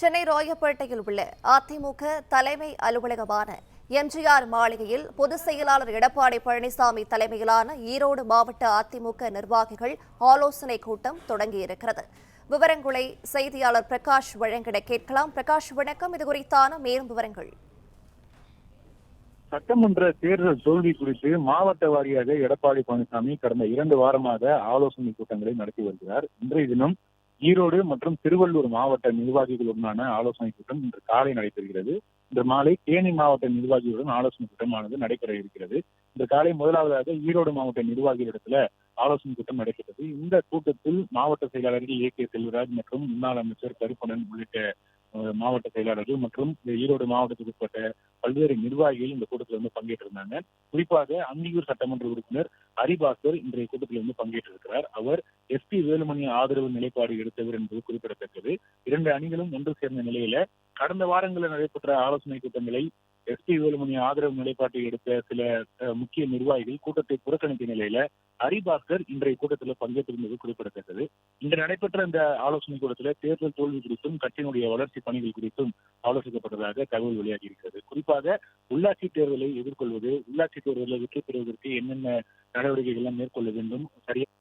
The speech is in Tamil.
சென்னை ராயப்பேட்டையில் உள்ள அதிமுக தலைமை அலுவலகமான எம்ஜிஆர் மாளிகையில் பொதுச் செயலாளர் எடப்பாடி பழனிசாமி தலைமையிலான ஈரோடு மாவட்ட அதிமுக நிர்வாகிகள் ஆலோசனைக் கூட்டம் தொடங்கியிருக்கிறது. விவரங்களை செய்தியாளர் பிரகாஷ் வழங்கிட கேட்கலாம். பிரகாஷ், வணக்கம். இது குறித்தான மேலும் விவரங்கள். சட்டமன்ற தேர்தல் தோல்வி குறித்து மாவட்ட வாரியாக எடப்பாடி பழனிசாமி கடந்த 2 வாரமாக ஆலோசனை கூட்டங்களை நடத்தி வருகிறார். இன்றைய தினம் ஈரோடு மற்றும் திருவள்ளூர் மாவட்ட நிர்வாகிகளுடனான ஆலோசனை கூட்டம் இன்று காலை நடைபெறுகிறது. இன்று மாலை தேனி மாவட்ட நிர்வாகிகளுடன் ஆலோசனை கூட்டமானது நடைபெற இருக்கிறது. இன்று காலை முதலாவதாக ஈரோடு மாவட்ட நிர்வாகிகளிடத்துல ஆலோசனை கூட்டம் நடைபெற்றது. இந்த கூட்டத்தில் மாவட்ட செயலாளர்கள் ஏ.கே. செல்வராஜ் மற்றும் முன்னாள் அமைச்சர் கருப்பணன் உள்ளிட்ட மாவட்ட செயலாளர்கள் மற்றும் ஈரோடு மாவட்டத்துக்கு உட்பட்ட பல்வேறு நிர்வாகிகள் இந்த கூட்டத்தில் பங்கேற்றிருந்தாங்க. குறிப்பாக அந்தியூர் சட்டமன்ற உறுப்பினர் ஹரிபாஸ்கர் இன்றைய கூட்டத்தில் பங்கேற்றிருக்கிறார். அவர் எஸ்.பி. வேலுமணி ஆதரவு நிலைப்பாடு எடுத்தவர் என்பது குறிப்பிடத்தக்கது. 2 அணிகளும் ஒன்று சேர்ந்த நிலையில கடந்த வாரங்களில் நடைபெற்ற ஆலோசனை கூட்டங்களை எஸ்.பி. வேலுமணி ஆதரவு நிலைப்பாட்டை எடுத்த சில முக்கிய நிர்வாகிகள் கூட்டத்தை புறக்கணித்த நிலையில ஹரிபாஸ்கர் இன்றைய கூட்டத்தில் பங்கேற்றிருந்தது குறிப்பிடத்தக்கது. இன்று நடைபெற்ற இந்த ஆலோசனை கூட்டத்தில் தேர்தல் தோல்வி குறித்தும் கட்சியினுடைய வளர்ச்சி பணிகள் குறித்தும் ஆலோசிக்கப்பட்டதாக தகவல் வெளியாகி இருக்கிறது. குறிப்பாக உள்ளாட்சி தேர்தலை எதிர்கொள்வது, உள்ளாட்சி தேர்தலில் வெற்றி பெறுவதற்கு என்னென்ன நடவடிக்கைகள் மேற்கொள்ள வேண்டும், சரியாக